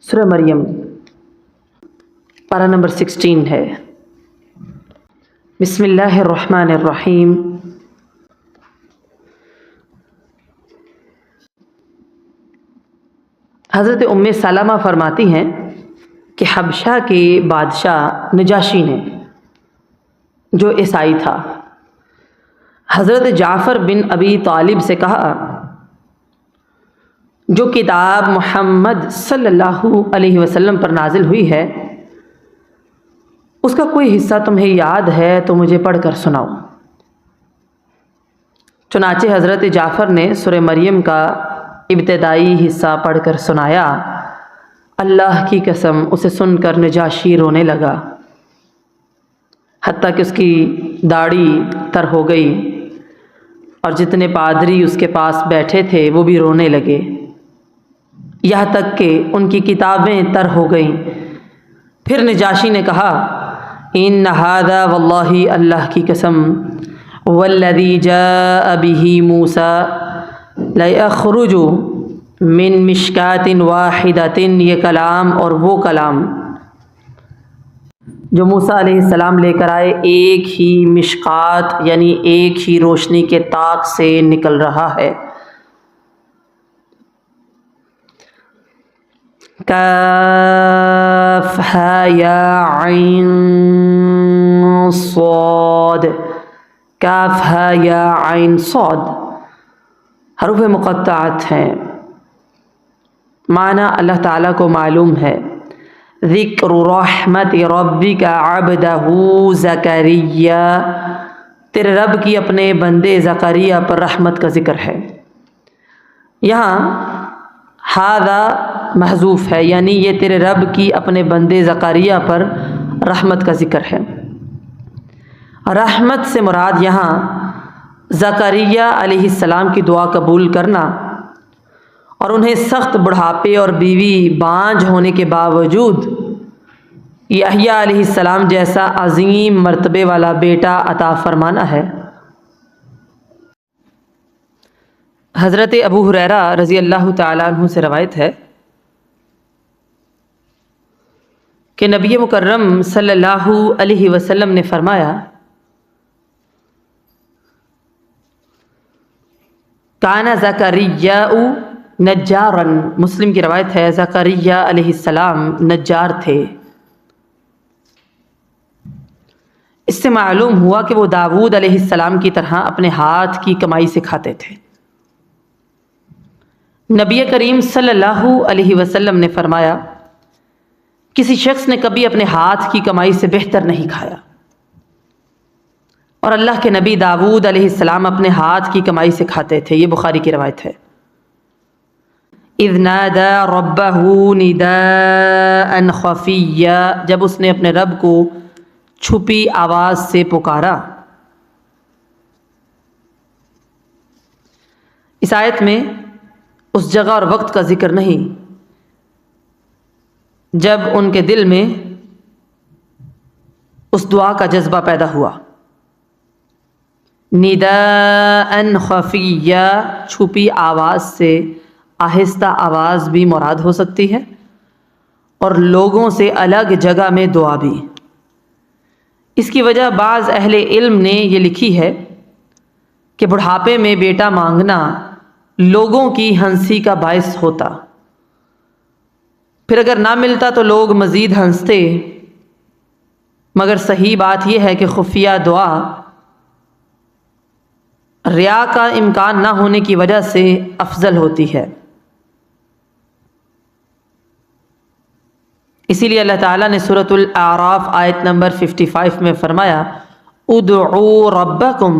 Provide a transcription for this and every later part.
سورہ مریم پارہ نمبر 16 ہے۔ بسم اللہ الرحمن الرحیم۔ حضرت ام سلمہ فرماتی ہیں کہ حبشہ کے بادشاہ نجاشی نے، جو عیسائی تھا، حضرت جعفر بن ابی طالب سے کہا، جو کتاب محمد صلی اللہ علیہ وسلم پر نازل ہوئی ہے اس کا کوئی حصہ تمہیں یاد ہے تو مجھے پڑھ کر سناؤ۔ چنانچہ حضرت جعفر نے سورہ مریم کا ابتدائی حصہ پڑھ کر سنایا۔ اللہ کی قسم اسے سن کر نجاشی رونے لگا، حتیٰ کہ اس کی داڑھی تر ہو گئی، اور جتنے پادری اس کے پاس بیٹھے تھے وہ بھی رونے لگے، یہاں تک کہ ان کی کتابیں تر ہو گئیں۔ پھر نجاشی نے کہا، ان ھذا واللہ، اللہ کی قسم، والذی جاء بہ موسیٰ لیخرج من مشکاۃ واحدۃ، یہ کلام اور وہ کلام جو موسیٰ علیہ السلام لے کر آئے ایک ہی مشکات یعنی ایک ہی روشنی کے طاق سے نکل رہا ہے۔ کاف ہا یا عین صاد، کاف ہا یا عین صاد حروف مقطعات ہیں۔ معنی اللہ تعالیٰ کو معلوم ہے۔ ذکر رحمت ربک عبدہ زکریا، تیرے رب کی اپنے بندے زکریا پر رحمت کا ذکر ہے۔ یہاں ھذا محذوف ہے، یعنی یہ تیرے رب کی اپنے بندے زکریا پر رحمت کا ذکر ہے۔ رحمت سے مراد یہاں زکریا علیہ السلام کی دعا قبول کرنا اور انہیں سخت بڑھاپے اور بیوی بانجھ ہونے کے باوجود یحییٰ علیہ السلام جیسا عظیم مرتبے والا بیٹا عطا فرمانا ہے۔ حضرت ابو ہریرہ رضی اللہ تعالیٰ عنہ سے روایت ہے کہ نبی مکرم صلی اللہ علیہ وسلم نے فرمایا، کانا زکریا نجارا، مسلم کی روایت ہے، زکریا علیہ السلام نجار تھے۔ اس سے معلوم ہوا کہ وہ داؤد علیہ السلام کی طرح اپنے ہاتھ کی کمائی سے کھاتے تھے۔ نبی کریم صلی اللہ علیہ وسلم نے فرمایا، کسی شخص نے کبھی اپنے ہاتھ کی کمائی سے بہتر نہیں کھایا، اور اللہ کے نبی داؤد علیہ السلام اپنے ہاتھ کی کمائی سے کھاتے تھے۔ یہ بخاری کی روایت ہے۔ اذ نادى ربه نداء خفيا، جب اس نے اپنے رب کو چھپی آواز سے پکارا۔ اس آیت میں اس جگہ اور وقت کا ذکر نہیں جب ان کے دل میں اس دعا کا جذبہ پیدا ہوا۔ نداء خفیا، چھپی آواز سے آہستہ آواز بھی مراد ہو سکتی ہے، اور لوگوں سے الگ جگہ میں دعا بھی۔ اس کی وجہ بعض اہل علم نے یہ لکھی ہے کہ بڑھاپے میں بیٹا مانگنا لوگوں کی ہنسی کا باعث ہوتا، پھر اگر نہ ملتا تو لوگ مزید ہنستے، مگر صحیح بات یہ ہے کہ خفیہ دعا ریا کا امکان نہ ہونے کی وجہ سے افضل ہوتی ہے۔ اسی لیے اللہ تعالیٰ نے سورۃ الاعراف آیت نمبر 55 میں فرمایا، ادعوا ربکم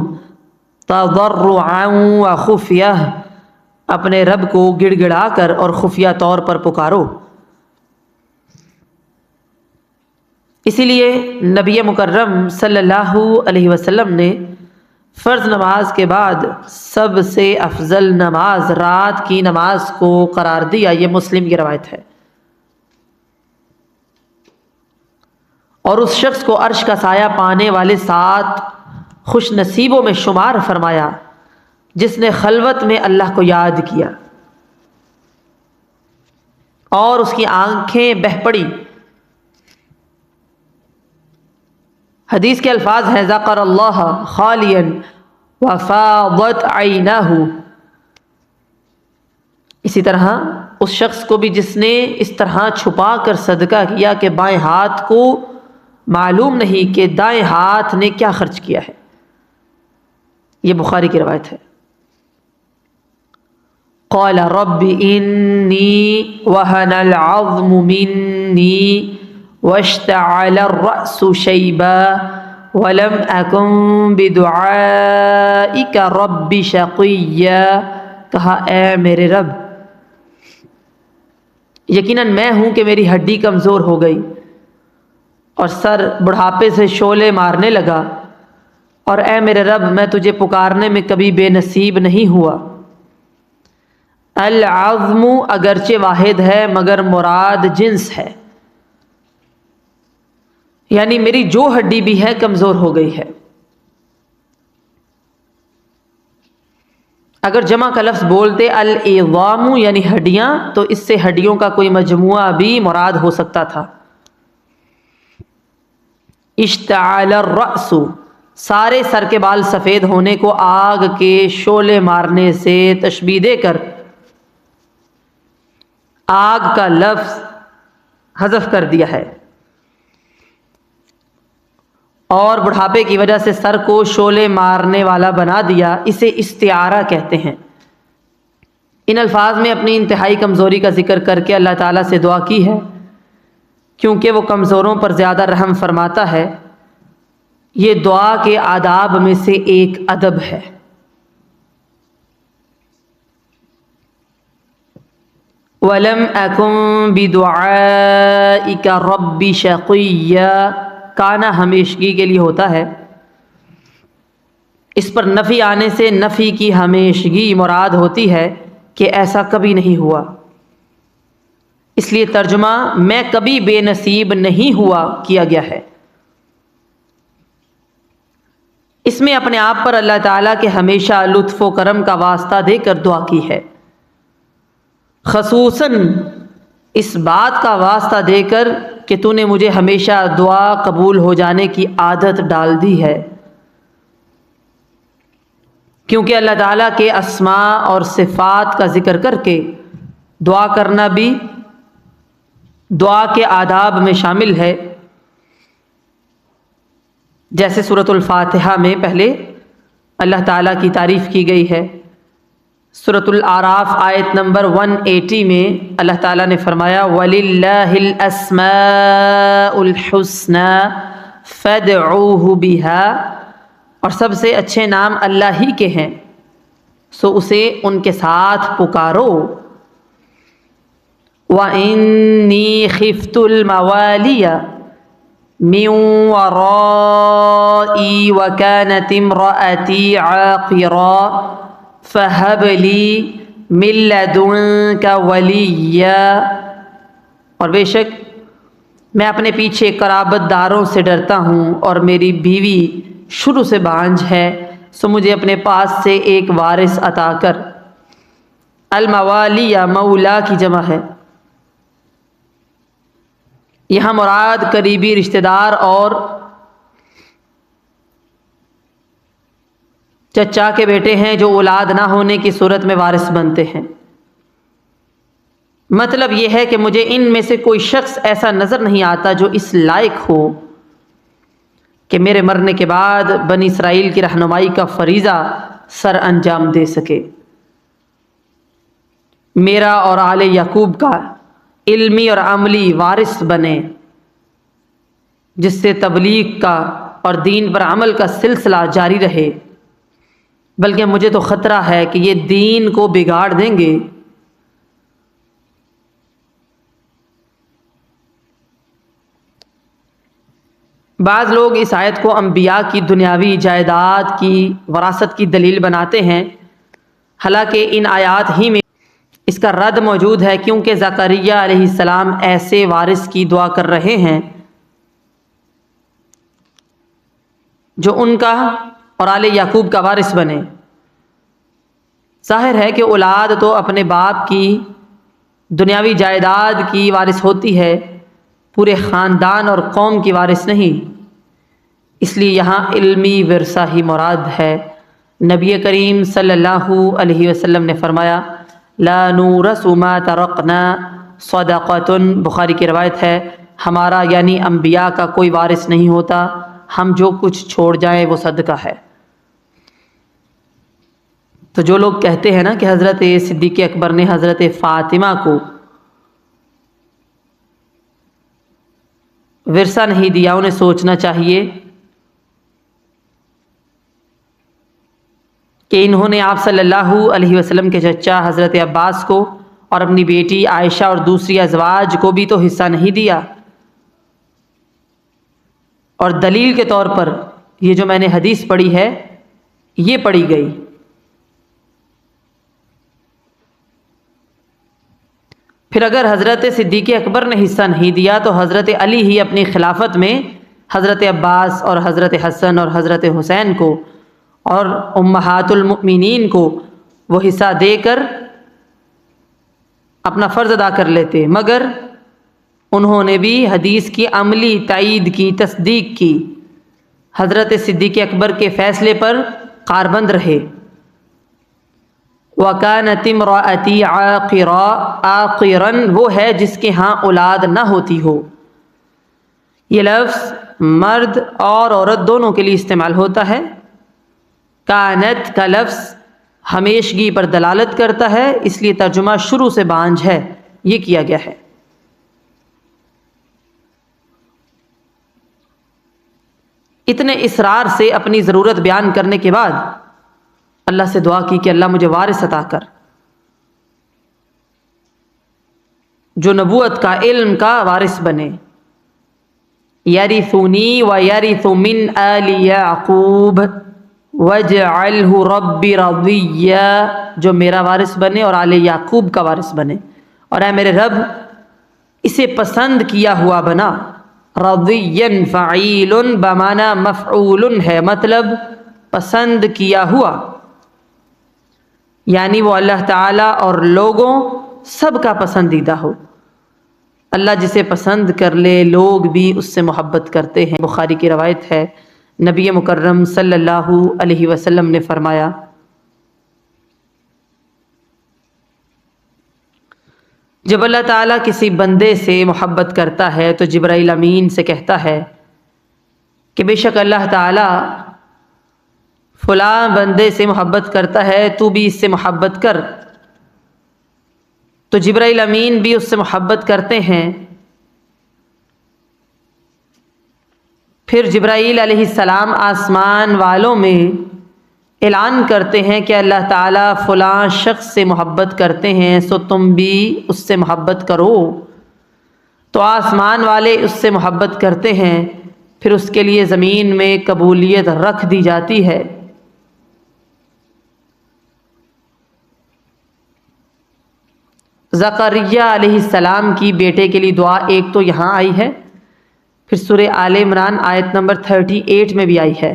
تضرعا وخفیہ، اپنے رب کو گڑ گڑا کر اور خفیہ طور پر پکارو۔ اسی لیے نبی مکرم صلی اللہ علیہ وسلم نے فرض نماز کے بعد سب سے افضل نماز رات کی نماز کو قرار دیا۔ یہ مسلم کی روایت ہے۔ اور اس شخص کو عرش کا سایہ پانے والے 7 خوش نصیبوں میں شمار فرمایا جس نے خلوت میں اللہ کو یاد کیا۔ اور اس کی آنکھیں بہہ پڑی۔ حدیث کے الفاظ ہیں ذکر اللہ خالیا وفاضت عیناہ۔ اسی طرح اس شخص کو بھی جس نے اس طرح چھپا کر صدقہ کیا کہ بائیں ہاتھ کو معلوم نہیں کہ دائیں ہاتھ نے کیا خرچ کیا ہے۔ یہ بخاری کی روایت ہے۔ قال رب انی وہن العظم منی واشتعل الرأس شیبا ولم اکن بدعائک رب شقیا۔ کہا اے میرے رب، یقیناً میں ہوں کہ میری ہڈی کمزور ہو گئی اور سر بڑھاپے سے شعلے مارنے لگا، اور اے میرے رب میں تجھے پکارنے میں کبھی بے نصیب نہیں ہوا۔ العظم اگرچہ واحد ہے مگر مراد جنس ہے، یعنی میری جو ہڈی بھی ہے کمزور ہو گئی ہے۔ اگر جمع کا لفظ بولتے العظام یعنی ہڈیاں تو اس سے ہڈیوں کا کوئی مجموعہ بھی مراد ہو سکتا تھا۔ اشتعل الرأس، سارے سر کے بال سفید ہونے کو آگ کے شعلے مارنے سے تشبیہ دے کر آگ کا لفظ حذف کر دیا ہے، اور بڑھاپے کی وجہ سے سر کو شعلے مارنے والا بنا دیا۔ اسے استعارہ کہتے ہیں۔ ان الفاظ میں اپنی انتہائی کمزوری کا ذکر کر کے اللہ تعالیٰ سے دعا کی ہے، کیونکہ وہ کمزوروں پر زیادہ رحم فرماتا ہے۔ یہ دعا کے آداب میں سے ایک ادب ہے۔ وَلَمْ أَكُنْ بِدُعَائِكَ رَبِّ شَقِيًّا، کانا ہمیشگی کے لیے ہوتا ہے، اس پر نفی آنے سے نفی کی ہمیشگی مراد ہوتی ہے کہ ایسا کبھی نہیں ہوا، اس لیے ترجمہ میں کبھی بے نصیب نہیں ہوا کیا گیا ہے۔ اس میں اپنے آپ پر اللہ تعالیٰ کے ہمیشہ لطف و کرم کا واسطہ دے کر دعا کی ہے، خصوصاً اس بات کا واسطہ دے کر کہ تو نے مجھے ہمیشہ دعا قبول ہو جانے کی عادت ڈال دی ہے، کیونکہ اللہ تعالیٰ کے اسماء اور صفات کا ذکر کر کے دعا کرنا بھی دعا کے آداب میں شامل ہے۔ جیسے سورۃ الفاتحہ میں پہلے اللہ تعالیٰ کی تعریف کی گئی ہے۔ سورۃ الاعراف آیت نمبر 180 میں اللہ تعالیٰ نے فرمایا وَلِلَّهِ الْأَسْمَاءُ الْحُسْنَى فَادْعُوهُ بِهَا، اور سب سے اچھے نام اللہ ہی کے ہیں سو اسے ان کے ساتھ پکارو۔ وَإِنِّي خِفْتُ الْمَوَالِيَ مِنْ وَرَائِي وَكَانَتِ امْرَأَتِي عَاقِرًا فَهَبْ لِي مِن لَّدُنكَ وَلِيًّا، اور بے شک میں اپنے پیچھے قرابت داروں سے ڈرتا ہوں اور میری بیوی شروع سے بانجھ ہے، سو مجھے اپنے پاس سے ایک وارث عطا کر۔ الموالی یا مولا کی جمع ہے۔ یہاں مراد قریبی رشتہ دار اور چچا کے بیٹے ہیں جو اولاد نہ ہونے کی صورت میں وارث بنتے ہیں۔ مطلب یہ ہے کہ مجھے ان میں سے کوئی شخص ایسا نظر نہیں آتا جو اس لائق ہو کہ میرے مرنے کے بعد بنی اسرائیل کی رہنمائی کا فریضہ سر انجام دے سکے، میرا اور آل یعقوب کا علمی اور عملی وارث بنے، جس سے تبلیغ کا اور دین پر عمل کا سلسلہ جاری رہے، بلکہ مجھے تو خطرہ ہے کہ یہ دین کو بگاڑ دیں گے۔ بعض لوگ اس آیت کو انبیاء کی دنیاوی جائیداد کی وراثت کی دلیل بناتے ہیں، حالانکہ ان آیات ہی میں اس کا رد موجود ہے، کیونکہ زکریا علیہ السلام ایسے وارث کی دعا کر رہے ہیں جو ان کا اور آل یعقوب کا وارث بنے۔ ظاہر ہے کہ اولاد تو اپنے باپ کی دنیاوی جائیداد کی وارث ہوتی ہے، پورے خاندان اور قوم کی وارث نہیں۔ اس لیے یہاں علمی ورثہ ہی مراد ہے۔ نبی کریم صلی اللہ علیہ وسلم نے فرمایا لا نورث ما ترکنا صدقۃ، بخاری کی روایت ہے، ہمارا یعنی انبیاء کا کوئی وارث نہیں ہوتا، ہم جو کچھ چھوڑ جائیں وہ صدقہ ہے۔ تو جو لوگ کہتے ہیں نا کہ حضرت صدیق اکبر نے حضرت فاطمہ کو ورثہ نہیں دیا، انہیں سوچنا چاہیے کہ انہوں نے آپ صلی اللہ علیہ وسلم کے چچا حضرت عباس کو اور اپنی بیٹی عائشہ اور دوسری ازواج کو بھی تو حصہ نہیں دیا۔ اور دلیل کے طور پر یہ جو میں نے حدیث پڑھی ہے یہ پڑھی گئی۔ پھر اگر حضرت صدیق اکبر نے حصہ نہیں دیا تو حضرت علی ہی اپنی خلافت میں حضرت عباس اور حضرت حسن اور حضرت حسین کو اور امہات المؤمنین کو وہ حصہ دے کر اپنا فرض ادا کر لیتے، مگر انہوں نے بھی حدیث کی عملی تائید کی، تصدیق کی، حضرت صدیق اکبر کے فیصلے پر کاربند رہے۔ وَكَانَتِ امْرَأَتِي عَاقِرًا، وہ ہے جس کے ہاں اولاد نہ ہوتی ہو۔ یہ لفظ مرد اور عورت دونوں کے لیے استعمال ہوتا ہے۔ کانت کا لفظ ہمیشگی پر دلالت کرتا ہے، اس لیے ترجمہ شروع سے بانجھ ہے، یہ کیا گیا ہے۔ اتنے اصرار سے اپنی ضرورت بیان کرنے کے بعد اللہ سے دعا کی کہ اللہ مجھے وارث عطا کر جو نبوت کا، علم کا وارث بنے۔ یرثنی ویرث من آل یعقوب واجعلہ رب رضیا، جو میرا وارث بنے اور آل یعقوب کا وارث بنے، اور اے میرے رب اسے پسند کیا ہوا بنا۔ رضیا فعیل بمعنی مفعول ہے، مطلب پسند کیا ہوا، یعنی وہ اللہ تعالیٰ اور لوگوں سب کا پسندیدہ ہو۔ اللہ جسے پسند کر لے لوگ بھی اس سے محبت کرتے ہیں۔ بخاری کی روایت ہے، نبی مکرم صلی اللہ علیہ وسلم نے فرمایا جب اللہ تعالیٰ کسی بندے سے محبت کرتا ہے تو جبرائیل امین سے کہتا ہے کہ بے شک اللہ تعالیٰ فلاں بندے سے محبت کرتا ہے، تو بھی اس سے محبت کر۔ تو جبرائیل امین بھی اس سے محبت کرتے ہیں۔ پھر جبرائیل علیہ السلام آسمان والوں میں اعلان کرتے ہیں کہ اللہ تعالیٰ فلاں شخص سے محبت کرتے ہیں، سو تم بھی اس سے محبت کرو۔ تو آسمان والے اس سے محبت کرتے ہیں، پھر اس کے لیے زمین میں قبولیت رکھ دی جاتی ہے۔ زکریا علیہ السلام کی بیٹے کے لیے دعا ایک تو یہاں آئی ہے، پھر سورہ آل عمران آیت نمبر 38 میں بھی آئی ہے۔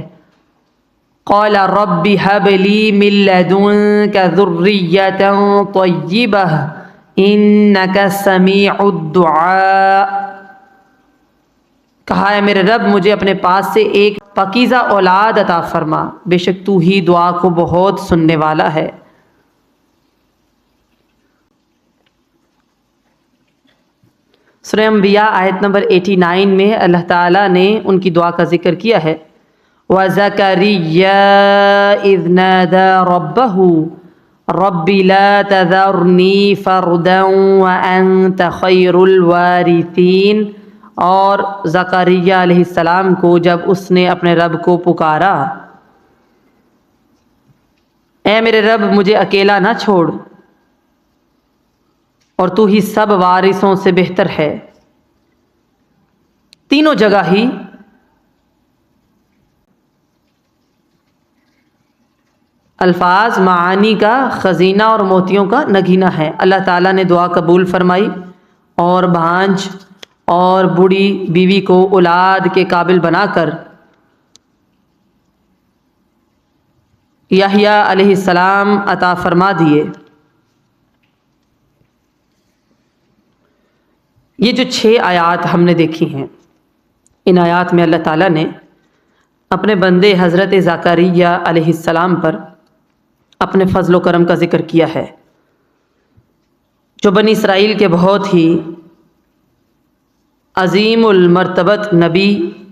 قال رب هب لي من لدنك ذرية طيبة إنك سميع الدعاء، کہا ہے میرے رب مجھے اپنے پاس سے ایک پاکیزہ اولاد عطا فرما، بے شک تو ہی دعا کو بہت سننے والا ہے۔ سورہ انبیاء آیت نمبر 89 میں اللہ تعالیٰ نے ان کی دعا کا ذکر کیا ہے۔ وَزَكَرِيَّا إِذْ نَادَى رَبَّهُ رَبِّ لَا تَذَرْنِي فَرْدًا وَأَنْتَ خَيْرُ الْوَارِثِينَ، اور زکریا علیہ السلام کو جب اس نے اپنے رب کو پکارا، اے میرے رب مجھے اکیلا نہ چھوڑ، اور تو ہی سب وارثوں سے بہتر ہے۔ تینوں جگہ ہی الفاظ معانی کا خزینہ اور موتیوں کا نگینہ ہے۔ اللہ تعالیٰ نے دعا قبول فرمائی اور بھانج اور بوڑھی بیوی کو اولاد کے قابل بنا کر یحییٰ علیہ السلام عطا فرما دیے۔ یہ جو 6 آیات ہم نے دیکھی ہیں، ان آیات میں اللہ تعالیٰ نے اپنے بندے حضرت زکریا علیہ السلام پر اپنے فضل و کرم کا ذکر کیا ہے، جو بنی اسرائیل کے بہت ہی عظیم المرتبت نبی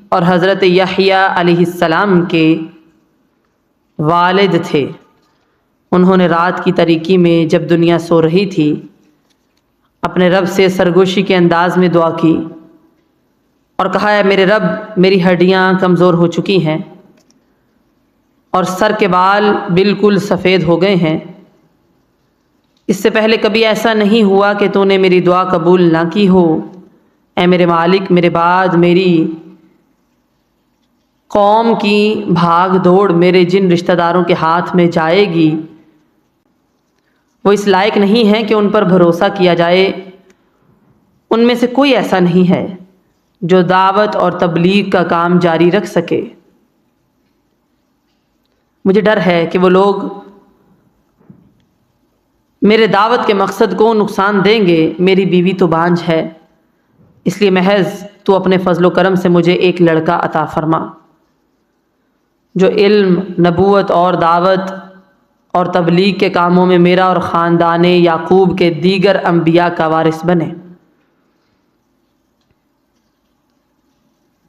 اور حضرت یحییٰ علیہ السلام کے والد تھے۔ انہوں نے رات کی تاریکی میں جب دنیا سو رہی تھی اپنے رب سے سرگوشی کے انداز میں دعا کی اور کہا ہے میرے رب، میری ہڈیاں کمزور ہو چکی ہیں اور سر کے بال بالکل سفید ہو گئے ہیں، اس سے پہلے کبھی ایسا نہیں ہوا کہ تو نے میری دعا قبول نہ کی ہو۔ اے میرے مالک، میرے بعد میری قوم کی بھاگ دوڑ میرے جن رشتہ داروں کے ہاتھ میں جائے گی وہ اس لائق نہیں ہے کہ ان پر بھروسہ کیا جائے، ان میں سے کوئی ایسا نہیں ہے جو دعوت اور تبلیغ کا کام جاری رکھ سکے۔ مجھے ڈر ہے کہ وہ لوگ میرے دعوت کے مقصد کو نقصان دیں گے، میری بیوی تو بانجھ ہے، اس لیے محض تو اپنے فضل و کرم سے مجھے ایک لڑکا عطا فرما جو علم، نبوت اور دعوت اور تبلیغ کے کاموں میں میرا اور خاندان یعقوب کے دیگر انبیاء کا وارث بنے۔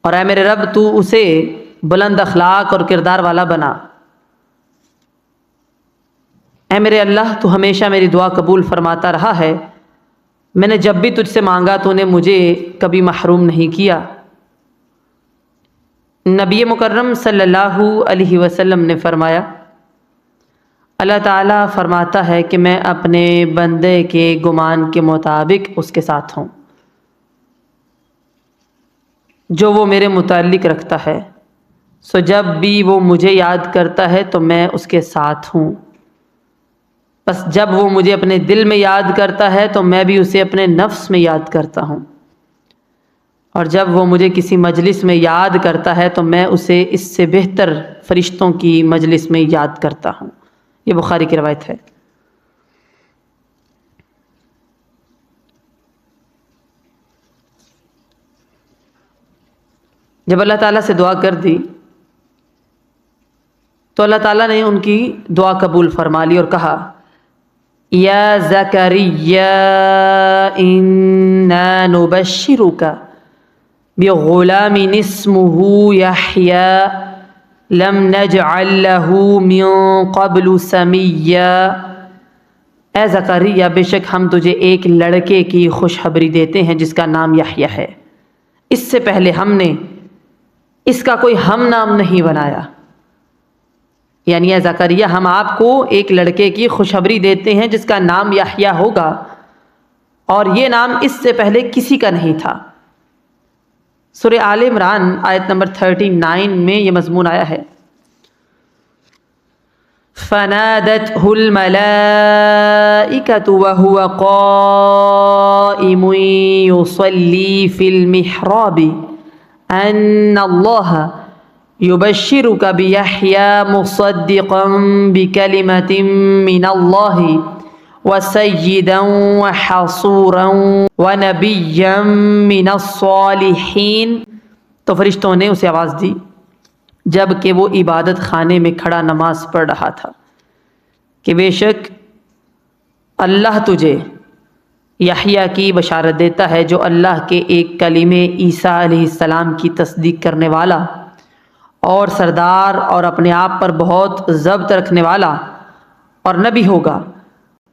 اور اے میرے رب، تو اسے بلند اخلاق اور کردار والا بنا۔ اے میرے اللہ، تو ہمیشہ میری دعا قبول فرماتا رہا ہے، میں نے جب بھی تجھ سے مانگا تو نے مجھے کبھی محروم نہیں کیا۔ نبی مکرم صلی اللہ علیہ وسلم نے فرمایا، اللہ تعالیٰ فرماتا ہے کہ میں اپنے بندے کے گمان کے مطابق اس کے ساتھ ہوں جو وہ میرے متعلق رکھتا ہے، سو جب بھی وہ مجھے یاد کرتا ہے تو میں اس کے ساتھ ہوں، بس جب وہ مجھے اپنے دل میں یاد کرتا ہے تو میں بھی اسے اپنے نفس میں یاد کرتا ہوں، اور جب وہ مجھے کسی مجلس میں یاد کرتا ہے تو میں اسے اس سے بہتر فرشتوں کی مجلس میں یاد کرتا ہوں۔ یہ بخاری کی روایت ہے۔ جب اللہ تعالیٰ سے دعا کر دی تو اللہ تعالیٰ نے ان کی دعا قبول فرما لی اور کہا، یا زکریا انا نبشرک بغلام اسمہ یحییٰ لم نجعل له من قبل سمیا۔ اے زکریا، بے شک ہم تجھے ایک لڑکے کی خوشخبری دیتے ہیں جس کا نام یحییٰ ہے، اس سے پہلے ہم نے اس کا کوئی ہم نام نہیں بنایا۔ یعنی اے زکریا، ہم آپ کو ایک لڑکے کی خوشخبری دیتے ہیں جس کا نام یحییٰ ہوگا، اور یہ نام اس سے پہلے کسی کا نہیں تھا۔ سورہ آل عمران آیت نمبر 39 میں یہ مضمون آیا ہے، فَنَادَتْهُ الْمَلَائِكَةُ وَهُوَ قَائِمٌ يُصَلِّي فِي الْمِحْرَابِ أَنَّ اللَّهَ يُبَشِّرُكَ بِيَحْيَىٰ مُصَدِّقًا بِكَلِمَةٍ مِّنَ اللَّهِ وَسَيِّدًا وَحَصُورًا وَنَبِيًّا مِّنَ الصَّالِحِينَ۔ تو فرشتوں نے اسے آواز دی جب کہ وہ عبادت خانے میں کھڑا نماز پڑھ رہا تھا کہ بے شک اللہ تجھے یحییٰ کی بشارت دیتا ہے جو اللہ کے ایک کلمے عیسیٰ علیہ السلام کی تصدیق کرنے والا اور سردار اور اپنے آپ پر بہت ضبط رکھنے والا اور نبی ہوگا،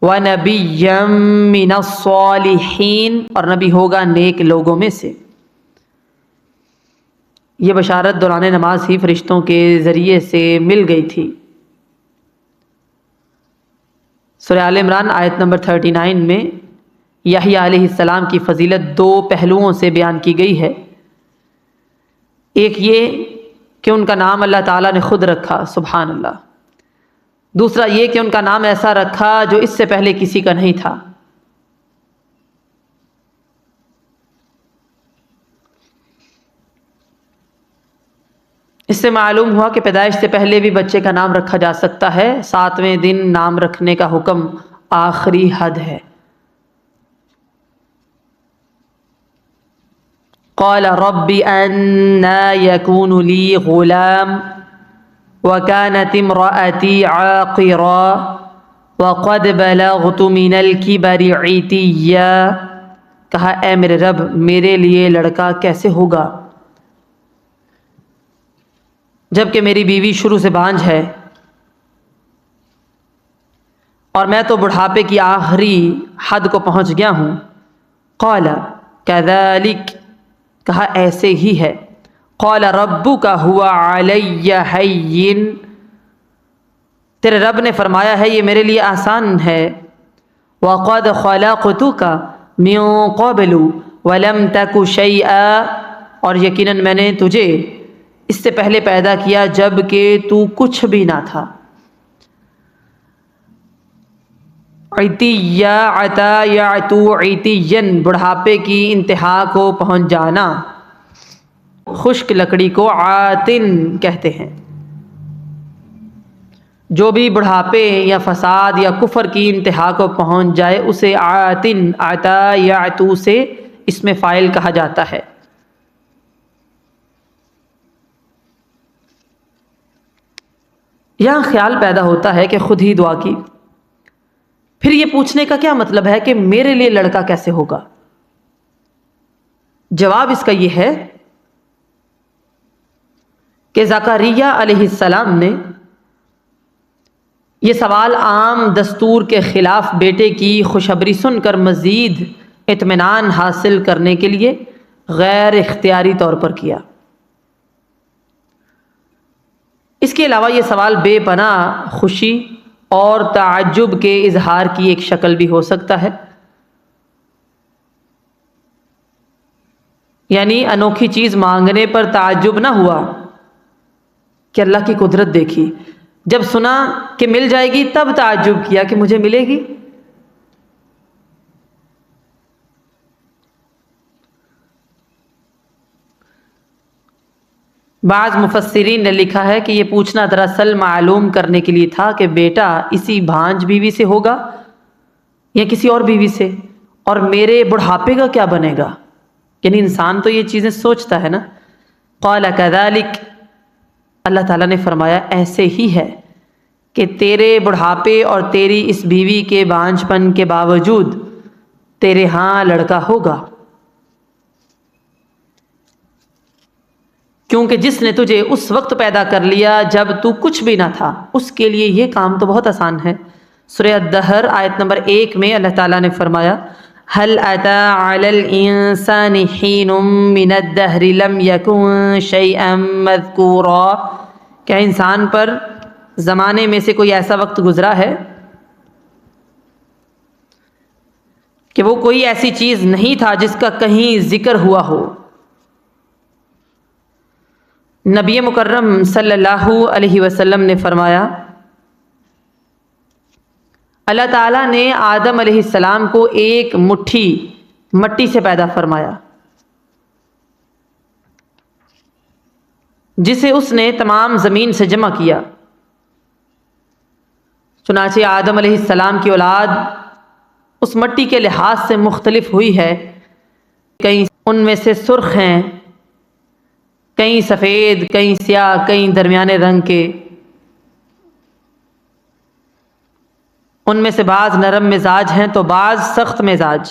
وَنَبِيًّا مِّنَ الصَّالِحِينَ، اور نبی ہوگا نیک لوگوں میں سے۔ یہ بشارت دوران نماز ہی فرشتوں کے ذریعے سے مل گئی تھی۔ سورہ آل عمران آیت نمبر 39 میں یحییٰ علیہ السلام کی فضیلت 2 پہلوؤں سے بیان کی گئی ہے۔ ایک یہ کہ ان کا نام اللہ تعالیٰ نے خود رکھا، سبحان اللہ۔ دوسرا یہ کہ ان کا نام ایسا رکھا جو اس سے پہلے کسی کا نہیں تھا۔ اس سے معلوم ہوا کہ پیدائش سے پہلے بھی بچے کا نام رکھا جا سکتا ہے، 7ویں دن نام رکھنے کا حکم آخری حد ہے۔ قال رب أنى يكون لي غلام وكانت امرأتي عاقرا وقد بلغت من الكبر عتيا. کہا اے میرے رب میرے لیے لڑکا کیسے ہوگا جبکہ میری بیوی شروع سے بانجھ ہے اور میں تو بڑھاپے کی آخری حد کو پہنچ گیا ہوں. قال كذلك، کہا ایسے ہی ہے. قال ربك هو علي هين، تیرے رب نے فرمایا ہے یہ میرے لیے آسان ہے. وقد خلقتك من قبل ولم تك شيئا، اور یقیناً میں نے تجھے اس سے پہلے پیدا کیا جب کہ تو کچھ بھی نہ تھا. عتیہ عطا یعتو عتین، بڑھاپے کی انتہا کو پہنچ جانا. خشک لکڑی کو عاتن کہتے ہیں. جو بھی بڑھاپے یا فساد یا کفر کی انتہا کو پہنچ جائے اسے عاتن عطا یعتو سے اس میں فاعل کہا جاتا ہے. یہاں خیال پیدا ہوتا ہے کہ خود ہی دعا کی، پھر یہ پوچھنے کا کیا مطلب ہے کہ میرے لیے لڑکا کیسے ہوگا؟ جواب اس کا یہ ہے کہ زکریا علیہ السلام نے یہ سوال عام دستور کے خلاف بیٹے کی خوشخبری سن کر مزید اطمینان حاصل کرنے کے لیے غیر اختیاری طور پر کیا. اس کے علاوہ یہ سوال بے پناہ خوشی اور تعجب کے اظہار کی ایک شکل بھی ہو سکتا ہے. یعنی انوکھی چیز مانگنے پر تعجب نہ ہوا کہ اللہ کی قدرت دیکھی، جب سنا کہ مل جائے گی تب تعجب کیا کہ مجھے ملے گی. بعض مفسرین نے لکھا ہے کہ یہ پوچھنا دراصل معلوم کرنے کے لیے تھا کہ بیٹا اسی بھانج بیوی سے ہوگا یا کسی اور بیوی سے، اور میرے بڑھاپے کا کیا بنے گا. یعنی انسان تو یہ چیزیں سوچتا ہے نا. قال كذلك، اللہ تعالیٰ نے فرمایا ایسے ہی ہے کہ تیرے بڑھاپے اور تیری اس بیوی کے بانجھ پن کے باوجود تیرے ہاں لڑکا ہوگا، کیونکہ جس نے تجھے اس وقت پیدا کر لیا جب تو کچھ بھی نہ تھا اس کے لیے یہ کام تو بہت آسان ہے. سورہ الدہر آیت نمبر 1 میں اللہ تعالیٰ نے فرمایا هل أتى على الإنسان حين من الدهر لم يكن شيئا مذكورا، کیا انسان پر زمانے میں سے کوئی ایسا وقت گزرا ہے کہ وہ کوئی ایسی چیز نہیں تھا جس کا کہیں ذکر ہوا ہو. نبی مکرم صلی اللہ علیہ وسلم نے فرمایا اللہ تعالیٰ نے آدم علیہ السلام کو ایک مٹھی مٹی سے پیدا فرمایا جسے اس نے تمام زمین سے جمع کیا. چنانچہ آدم علیہ السلام کی اولاد اس مٹی کے لحاظ سے مختلف ہوئی ہے. کئی ان میں سے سرخ ہیں، کئی سفید، کئی سیاہ، کئی درمیانے رنگ کے. ان میں سے بعض نرم مزاج ہیں تو بعض سخت مزاج.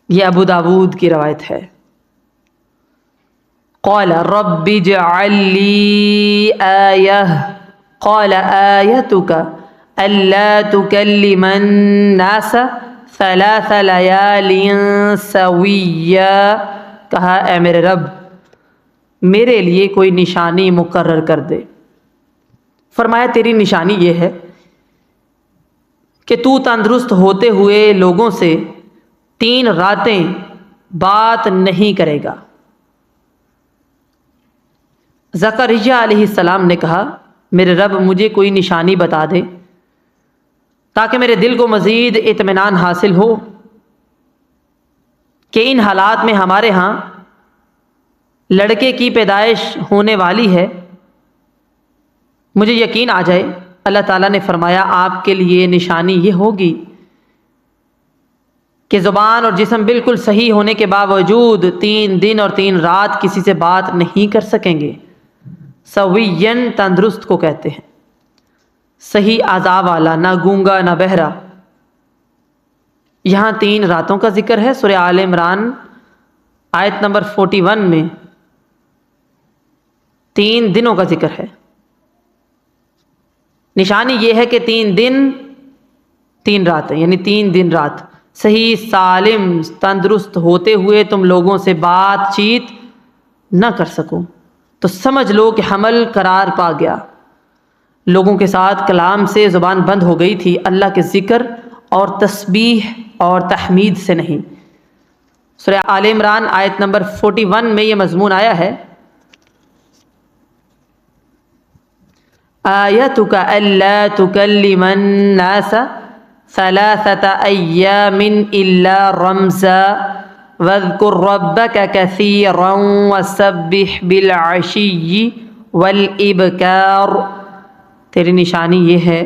یہ ابو داود کی روایت ہے. قال رب اجعل لي آية قال آيتك ألا تكلم الناس 3 ليال سويا. کہا اے میرے رب میرے لیے کوئی نشانی مقرر کر دے. فرمایا تیری نشانی یہ ہے کہ تو تندرست ہوتے ہوئے لوگوں سے 3 راتیں بات نہیں کرے گا. زکریا علیہ السلام نے کہا میرے رب مجھے کوئی نشانی بتا دے تاکہ میرے دل کو مزید اطمینان حاصل ہو کہ ان حالات میں ہمارے ہاں لڑکے کی پیدائش ہونے والی ہے، مجھے یقین آ جائے. اللہ تعالیٰ نے فرمایا آپ کے لیے نشانی یہ ہوگی کہ زبان اور جسم بالکل صحیح ہونے کے باوجود 3 دن اور 3 رات کسی سے بات نہیں کر سکیں گے۔ سویین تندرست کو کہتے ہیں، صحیح اعضاء والا، نہ گونگا نہ بہرا۔ یہاں 3 راتوں کا ذکر ہے۔ سورہ آل عمران آیت نمبر 41 میں 3 دنوں کا ذکر ہے۔ نشانی یہ ہے کہ 3 دن 3 راتیں، یعنی 3 دن رات صحیح سالم تندرست ہوتے ہوئے تم لوگوں سے بات چیت نہ کر سکو تو سمجھ لو کہ حمل قرار پا گیا۔ لوگوں کے ساتھ کلام سے زبان بند ہو گئی تھی، اللہ کے ذکر اور تسبیح اور تحمید سے نہیں۔ سورہ آل عمران آیت نمبر 41 میں یہ مضمون آیا ہے، آیتک الا تکلم الناس 3 ایام الا رمزا واذکر ربک کثیرا وسبح بالعشی والابکار۔ تیری نشانی یہ ہے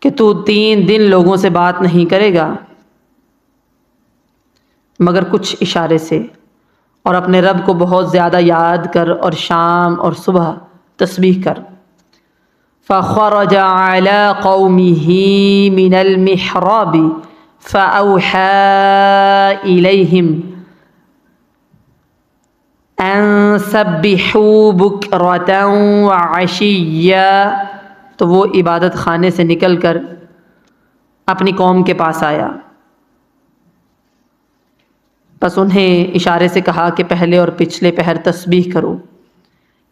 کہ تو 3 دن لوگوں سے بات نہیں کرے گا مگر کچھ اشارے سے، اور اپنے رب کو بہت زیادہ یاد کر اور شام اور صبح تسبیح کر۔ فخرج على قومه من المحراب فأوحى إليهم أن سبحوا بكرة وعشيا، تو وہ عبادت خانے سے نکل کر اپنی قوم کے پاس آیا، بس انہیں اشارے سے کہا کہ پہلے اور پچھلے پہر تسبیح کرو۔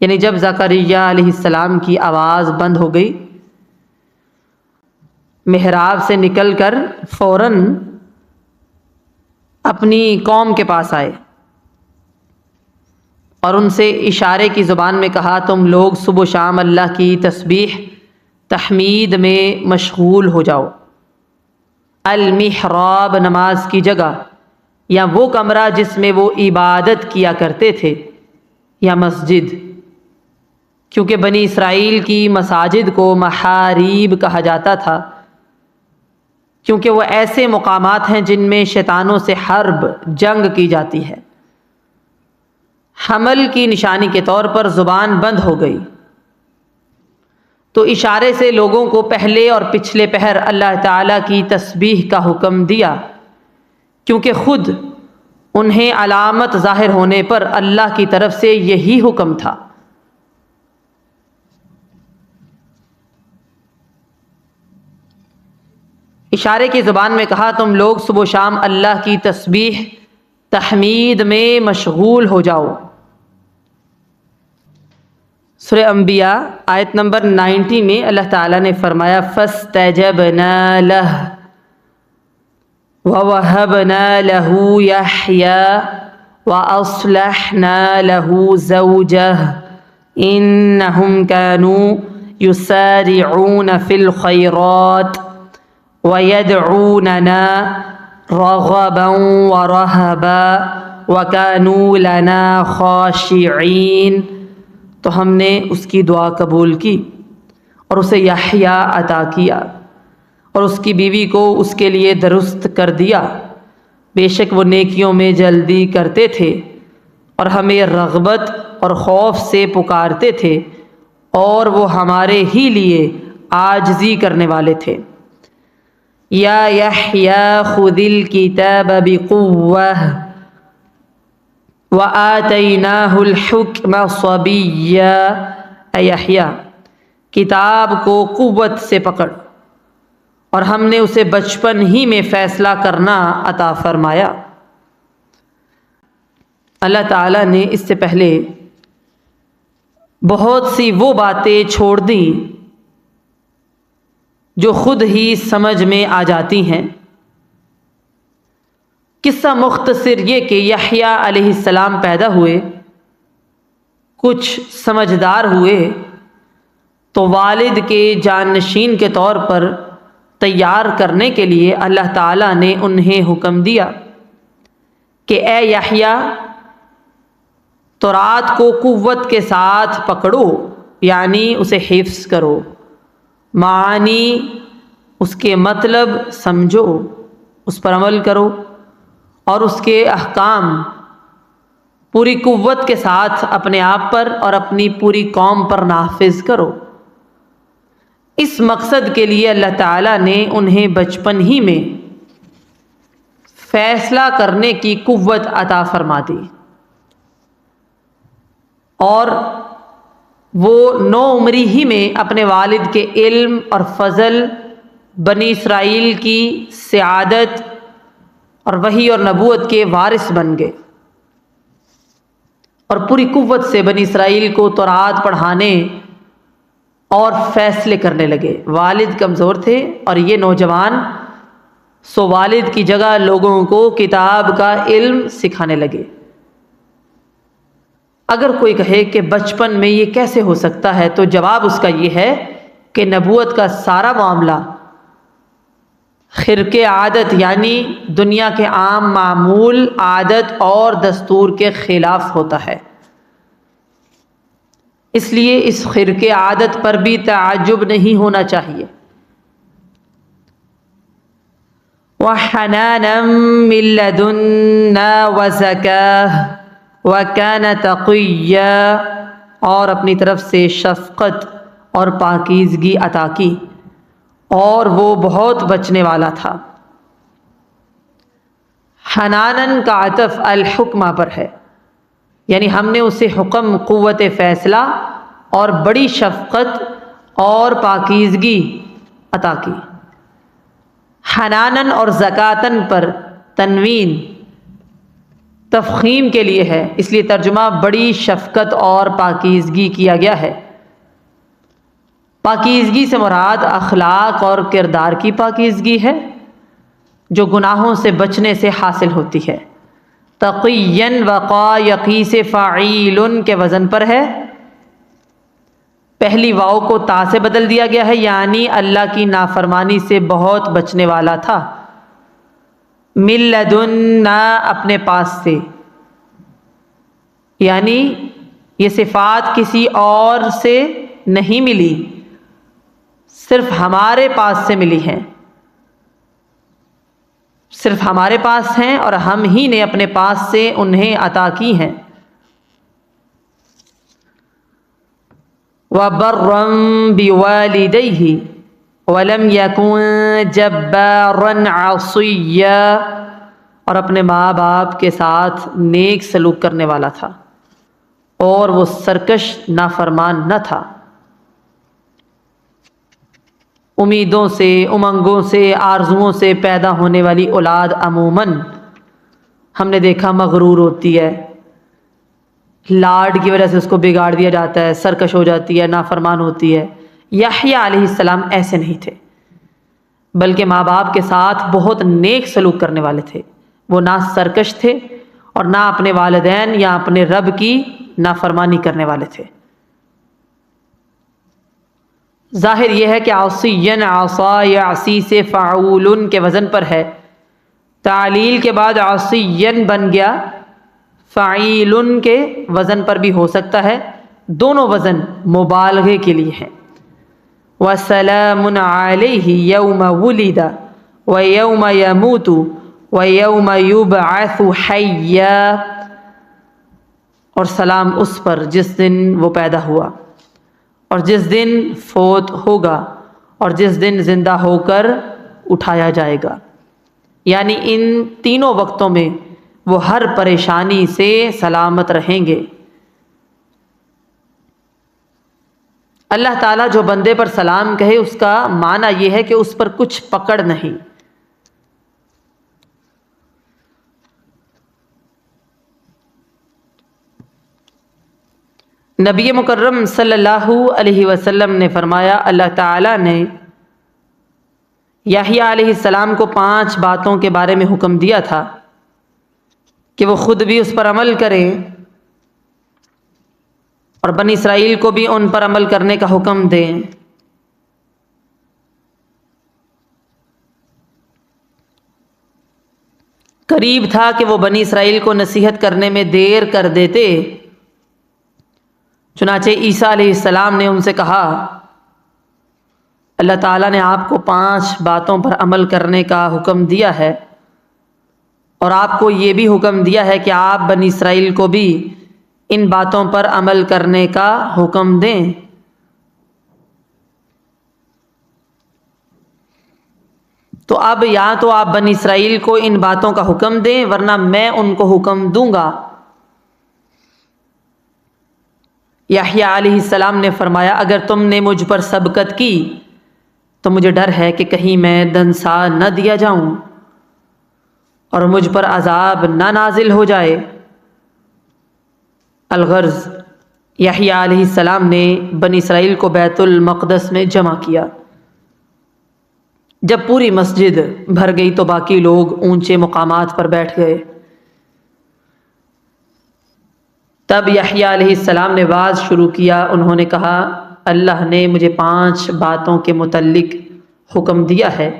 یعنی جب زکریا علیہ السلام کی آواز بند ہو گئی، محراب سے نکل کر فوراً اپنی قوم کے پاس آئے اور ان سے اشارے کی زبان میں کہا تم لوگ صبح و شام اللہ کی تسبیح تحمید میں مشغول ہو جاؤ۔ المحراب نماز کی جگہ یا وہ کمرہ جس میں وہ عبادت کیا کرتے تھے، یا مسجد، کیونکہ بنی اسرائیل کی مساجد کو محاریب کہا جاتا تھا، کیونکہ وہ ایسے مقامات ہیں جن میں شیطانوں سے حرب جنگ کی جاتی ہے۔ حمل کی نشانی کے طور پر زبان بند ہو گئی تو اشارے سے لوگوں کو پہلے اور پچھلے پہر اللہ تعالیٰ کی تسبیح کا حکم دیا، کیونکہ خود انہیں علامت ظاہر ہونے پر اللہ کی طرف سے یہی حکم تھا۔ اشارے کی زبان میں کہا تم لوگ صبح و شام اللہ کی تسبیح تحمید میں مشغول ہو جاؤ۔ سورہ انبیاء آیت نمبر 90 میں اللہ تعالیٰ نے فرمایا فَاسْتَجَبْنَا لَهُ وَوَهَبْنَا لَهُ يَحْيَىٰ وَأَصْلَحْنَا لَهُ زَوْجَهُ إِنَّهُمْ كَانُوا يُسَارِعُونَ فِي الْخَيْرَاتِ وَيَدْعُونَنَا رَغَبًا وَرَهَبًا وَكَانُوا لَنَا خَاشِعِينَ۔ تو ہم نے اس کی دعا قبول کی اور اسے یحییٰ عطا کیا اور اس کی بیوی کو اس کے لیے درست کر دیا، بے شک وہ نیکیوں میں جلدی کرتے تھے اور ہمیں رغبت اور خوف سے پکارتے تھے اور وہ ہمارے ہی لیے عاجزی کرنے والے تھے۔ یا یحییٰ خذ الکتاب بقوة وآتیناہ الحکم صبیا، اے یحییٰ کتاب کو قوت سے پکڑ اور ہم نے اسے بچپن ہی میں فیصلہ کرنا عطا فرمایا۔ اللہ تعالیٰ نے اس سے پہلے بہت سی وہ باتیں چھوڑ دیں جو خود ہی سمجھ میں آ جاتی ہیں۔ قصہ مختصر یہ کہ یحییٰ علیہ السلام پیدا ہوئے، کچھ سمجھدار ہوئے تو والد کے جانشین کے طور پر تیار کرنے کے لیے اللہ تعالیٰ نے انہیں حکم دیا کہ اے یحییٰ تورات کو قوت کے ساتھ پکڑو، یعنی اسے حفظ کرو، معانی اس کے مطلب سمجھو، اس پر عمل کرو اور اس کے احکام پوری قوت کے ساتھ اپنے آپ پر اور اپنی پوری قوم پر نافذ کرو۔ اس مقصد کے لیے اللہ تعالیٰ نے انہیں بچپن ہی میں فیصلہ کرنے کی قوت عطا فرما دی، اور وہ نو عمری ہی میں اپنے والد کے علم اور فضل، بنی اسرائیل کی سعادت اور وحی اور نبوت کے وارث بن گئے، اور پوری قوت سے بنی اسرائیل کو تورات پڑھانے اور فیصلے کرنے لگے۔ والد کمزور تھے اور یہ نوجوان سو والد کی جگہ لوگوں کو کتاب کا علم سکھانے لگے۔ اگر کوئی کہے کہ بچپن میں یہ کیسے ہو سکتا ہے، تو جواب اس کا یہ ہے کہ نبوت کا سارا معاملہ خرق عادت یعنی دنیا کے عام معمول، عادت اور دستور کے خلاف ہوتا ہے۔ اس لیے اس خرق عادت پر بھی تعجب نہیں ہونا چاہیے۔ وَحَنَانًا مِّن لَّدُنَّا وَزَكَاةً وَكَانَ تَقِيًّا، اور اپنی طرف سے شفقت اور پاکیزگی عطا کی، اور وہ بہت بچنے والا تھا۔ حنانن کا عطف الحکمہ پر ہے، یعنی ہم نے اسے حکم، قوت فیصلہ اور بڑی شفقت اور پاکیزگی عطا کی۔ حنانن اور زکاتن پر تنوین تفخیم کے لیے ہے، اس لیے ترجمہ بڑی شفقت اور پاکیزگی کیا گیا ہے۔ پاکیزگی سے مراد اخلاق اور کردار کی پاکیزگی ہے، جو گناہوں سے بچنے سے حاصل ہوتی ہے۔ تقیًّا وقا یقی سے فاعیل کے وزن پر ہے، پہلی واو کو تا سے بدل دیا گیا ہے، یعنی اللہ کی نافرمانی سے بہت بچنے والا تھا۔ من لدنا اپنے پاس سے، یعنی یہ صفات کسی اور سے نہیں ملی، صرف ہمارے پاس سے ملی ہیں، صرف ہمارے پاس ہیں اور ہم ہی نے اپنے پاس سے انہیں عطا کی ہیں۔ وَبَرًّا بِوَالِدَيْهِ وَلَمْ يَكُنْ جَبَّارًا عَصِيًّا، اور اپنے ماں باپ کے ساتھ نیک سلوک کرنے والا تھا اور وہ سرکش نافرمان نہ تھا۔ امیدوں سے، امنگوں سے، آرزوؤں سے پیدا ہونے والی اولاد عموماً ہم نے دیکھا مغرور ہوتی ہے، لاڈ کی وجہ سے اس کو بگاڑ دیا جاتا ہے، سرکش ہو جاتی ہے، نافرمان ہوتی ہے۔ یحییٰ علیہ السلام ایسے نہیں تھے، بلکہ ماں باپ کے ساتھ بہت نیک سلوک کرنے والے تھے۔ وہ نہ سرکش تھے اور نہ اپنے والدین یا اپنے رب کی نافرمانی کرنے والے تھے۔ ظاہر یہ ہے کہ عصیًّا عصا یعصی سے فعول کے وزن پر ہے، تعلیل کے بعد عصیًّا بن گیا، فعیل کے وزن پر بھی ہو سکتا ہے، دونوں وزن مبالغے کے لیے ہیں۔ وَسَلَامٌ عَلَيْهِ يَوْمَ وُلِدَ وَيَوْمَ يَمُوتُ وَيَوْمَ يُبْعَثُ حَيًّا، اور سلام اس پر جس دن وہ پیدا ہوا اور جس دن فوت ہوگا اور جس دن زندہ ہو کر اٹھایا جائے گا، یعنی ان تینوں وقتوں میں وہ ہر پریشانی سے سلامت رہیں گے۔ اللہ تعالیٰ جو بندے پر سلام کہے اس کا معنی یہ ہے کہ اس پر کچھ پکڑ نہیں۔ نبی مکرم صلی اللہ علیہ وسلم نے فرمایا، اللہ تعالیٰ نے یحییٰ علیہ السلام کو 5 باتوں کے بارے میں حکم دیا تھا کہ وہ خود بھی اس پر عمل کریں اور بنی اسرائیل کو بھی ان پر عمل کرنے کا حکم دیں۔ قریب تھا کہ وہ بنی اسرائیل کو نصیحت کرنے میں دیر کر دیتے، چنانچہ عیسیٰ علیہ السلام نے ان سے کہا، اللہ تعالیٰ نے آپ کو 5 باتوں پر عمل کرنے کا حکم دیا ہے، اور آپ کو یہ بھی حکم دیا ہے کہ آپ بنی اسرائیل کو بھی ان باتوں پر عمل کرنے کا حکم دیں۔ تو اب یا تو آپ بنی اسرائیل کو ان باتوں کا حکم دیں، ورنہ میں ان کو حکم دوں گا۔ یحییٰ علیہ السلام نے فرمایا، اگر تم نے مجھ پر سبقت کی تو مجھے ڈر ہے کہ کہیں میں دنسا نہ دیا جاؤں اور مجھ پر عذاب نہ نازل ہو جائے۔ الغرض، یحییٰ علیہ السلام نے بنی اسرائیل کو بیت المقدس میں جمع کیا۔ جب پوری مسجد بھر گئی تو باقی لوگ اونچے مقامات پر بیٹھ گئے۔ تب یحییٰ علیہ السلام نے وعظ شروع کیا۔ انہوں نے کہا، اللہ نے مجھے 5 باتوں کے متعلق حکم دیا ہے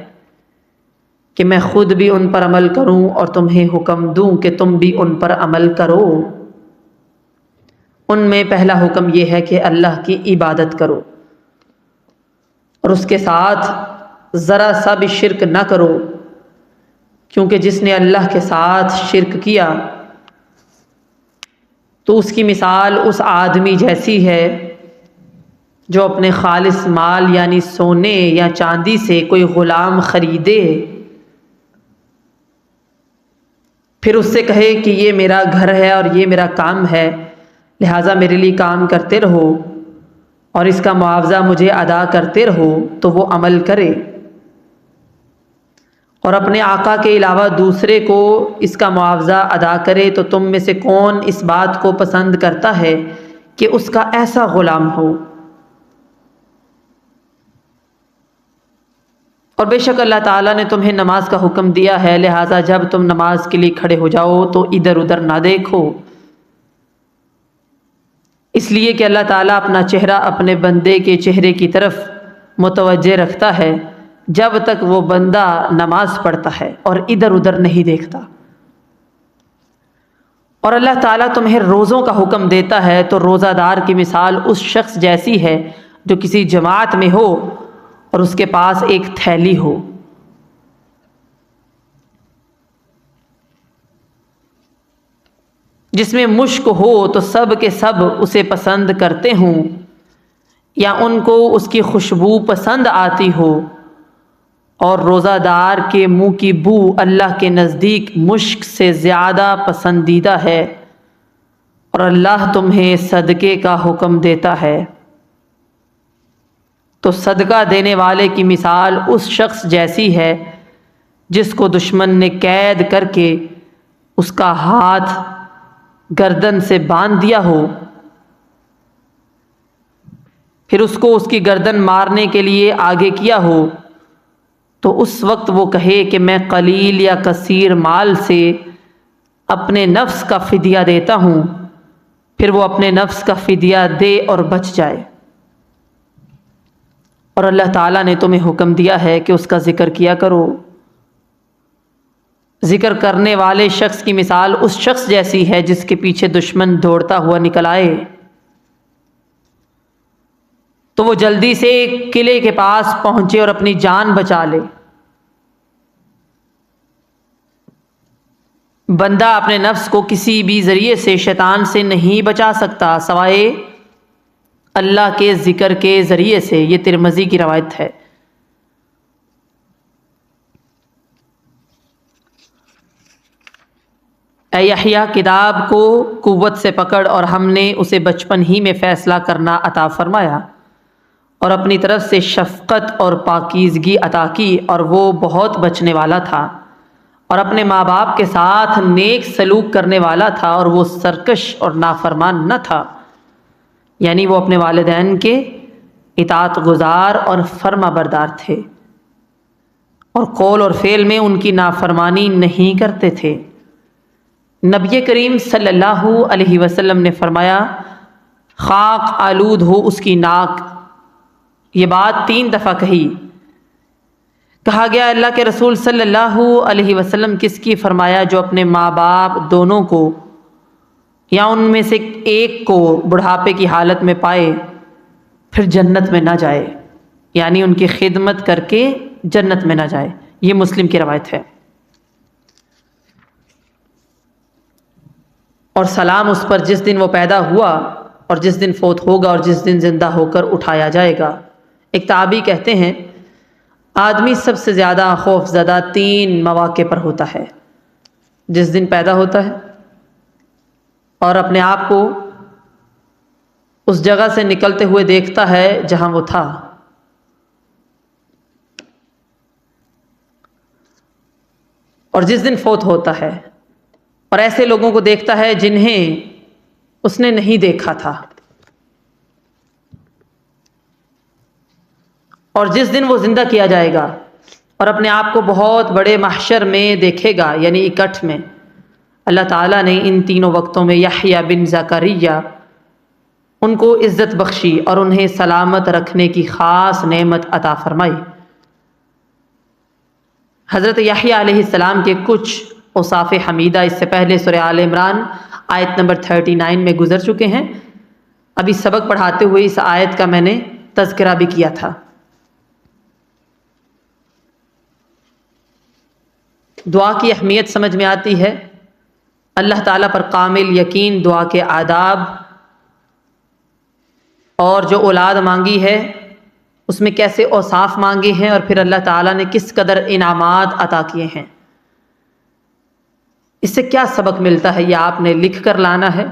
کہ میں خود بھی ان پر عمل کروں اور تمہیں حکم دوں کہ تم بھی ان پر عمل کرو۔ ان میں پہلا حکم یہ ہے کہ اللہ کی عبادت کرو اور اس کے ساتھ ذرا سا بھی شرک نہ کرو، کیونکہ جس نے اللہ کے ساتھ شرک کیا تو اس کی مثال اس آدمی جیسی ہے جو اپنے خالص مال یعنی سونے یا چاندی سے کوئی غلام خریدے، پھر اس سے کہے کہ یہ میرا گھر ہے اور یہ میرا کام ہے، لہٰذا میرے لیے کام کرتے رہو اور اس کا معاوضہ مجھے ادا کرتے رہو، تو وہ عمل کرے اور اپنے آقا کے علاوہ دوسرے کو اس کا معاوضہ ادا کرے، تو تم میں سے کون اس بات کو پسند کرتا ہے کہ اس کا ایسا غلام ہو؟ اور بے شک اللہ تعالیٰ نے تمہیں نماز کا حکم دیا ہے، لہٰذا جب تم نماز کے لیے کھڑے ہو جاؤ تو ادھر ادھر نہ دیکھو، اس لیے کہ اللہ تعالیٰ اپنا چہرہ اپنے بندے کے چہرے کی طرف متوجہ رکھتا ہے جب تک وہ بندہ نماز پڑھتا ہے اور ادھر ادھر نہیں دیکھتا۔ اور اللہ تعالیٰ تمہیں روزوں کا حکم دیتا ہے تو روزہ دار کی مثال اس شخص جیسی ہے جو کسی جماعت میں ہو اور اس کے پاس ایک تھیلی ہو، جس میں مشک ہو تو سب کے سب اسے پسند کرتے ہوں، یا ان کو اس کی خوشبو پسند آتی ہو، اور روزہ دار کے منہ کی بو اللہ کے نزدیک مشک سے زیادہ پسندیدہ ہے، اور اللہ تمہیں صدقے کا حکم دیتا ہے۔ تو صدقہ دینے والے کی مثال اس شخص جیسی ہے جس کو دشمن نے قید کر کے اس کا ہاتھ گردن سے باندھ دیا ہو، پھر اس کو اس کی گردن مارنے کے لیے آگے کیا ہو، تو اس وقت وہ کہے کہ میں قلیل یا کثیر مال سے اپنے نفس کا فدیہ دیتا ہوں، پھر وہ اپنے نفس کا فدیہ دے اور بچ جائے۔ اور اللہ تعالیٰ نے تمہیں حکم دیا ہے کہ اس کا ذکر کیا کرو۔ ذکر کرنے والے شخص کی مثال اس شخص جیسی ہے جس کے پیچھے دشمن دوڑتا ہوا نکل آئے، تو وہ جلدی سے قلعے کے پاس پہنچے اور اپنی جان بچا لے۔ بندہ اپنے نفس کو کسی بھی ذریعے سے شیطان سے نہیں بچا سکتا سوائے اللہ کے ذکر کے ذریعے سے۔ یہ ترمذی کی روایت ہے۔ اے یحییٰ، کتاب کو قوت سے پکڑ اور ہم نے اسے بچپن ہی میں فیصلہ کرنا عطا فرمایا اور اپنی طرف سے شفقت اور پاکیزگی عطا کی، اور وہ بہت بچنے والا تھا اور اپنے ماں باپ کے ساتھ نیک سلوک کرنے والا تھا، اور وہ سرکش اور نافرمان نہ تھا، یعنی وہ اپنے والدین کے اطاعت گزار اور فرما بردار تھے، اور قول اور فعل میں ان کی نافرمانی نہیں کرتے تھے۔ نبی کریم صلی اللہ علیہ وسلم نے فرمایا، خاک آلود ہو اس کی ناک۔ یہ بات 3 دفعہ کہا گیا، اللہ کے رسول صلی اللہ علیہ وسلم کس کی؟ فرمایا، جو اپنے ماں باپ دونوں کو یا ان میں سے ایک کو بڑھاپے کی حالت میں پائے پھر جنت میں نہ جائے۔ یعنی ان کی خدمت کر کے جنت میں نہ جائے. یہ مسلم کی روایت ہے. اور سلام اس پر جس دن وہ پیدا ہوا اور جس دن فوت ہوگا اور جس دن زندہ ہو کر اٹھایا جائے گا. ایک تابعی کہتے ہیں آدمی سب سے زیادہ خوف زدہ 3 مواقع پر ہوتا ہے: جس دن پیدا ہوتا ہے اور اپنے آپ کو اس جگہ سے نکلتے ہوئے دیکھتا ہے جہاں وہ تھا، اور جس دن فوت ہوتا ہے اور ایسے لوگوں کو دیکھتا ہے جنہیں اس نے نہیں دیکھا تھا، اور جس دن وہ زندہ کیا جائے گا اور اپنے آپ کو بہت بڑے محشر میں دیکھے گا، یعنی اکٹھ میں. اللہ تعالیٰ نے ان تینوں وقتوں میں یحییٰ بن زکریا ان کو عزت بخشی اور انہیں سلامت رکھنے کی خاص نعمت عطا فرمائی. حضرت یحییٰ علیہ السلام کے کچھ اوصاف حمیدہ اس سے پہلے سورہ آل عمران آیت نمبر 39 میں گزر چکے ہیں. ابھی سبق پڑھاتے ہوئے اس آیت کا میں نے تذکرہ بھی کیا تھا. دعا کی اہمیت سمجھ میں آتی ہے. اللہ تعالیٰ پر کامل یقین، دعا کے آداب، اور جو اولاد مانگی ہے اس میں کیسے اوصاف مانگے ہیں اور پھر اللہ تعالیٰ نے کس قدر انعامات عطا کیے ہیں. اس سے کیا سبق ملتا ہے یہ آپ نے لکھ کر لانا ہے.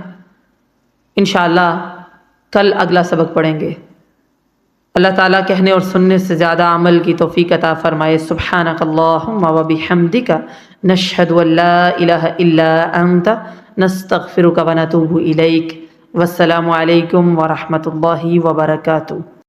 انشاءاللہ کل اگلا سبق پڑھیں گے. اللہ تعالیٰ کہنے اور سننے سے زیادہ عمل کی توفیق عطا فرمائے. سبحانک اللہم و بحمدک نشہد ان لا الہ الا انت نستغفرک و نتوب الیک. والسلام علیکم ورحمۃ اللہ وبرکاتہ.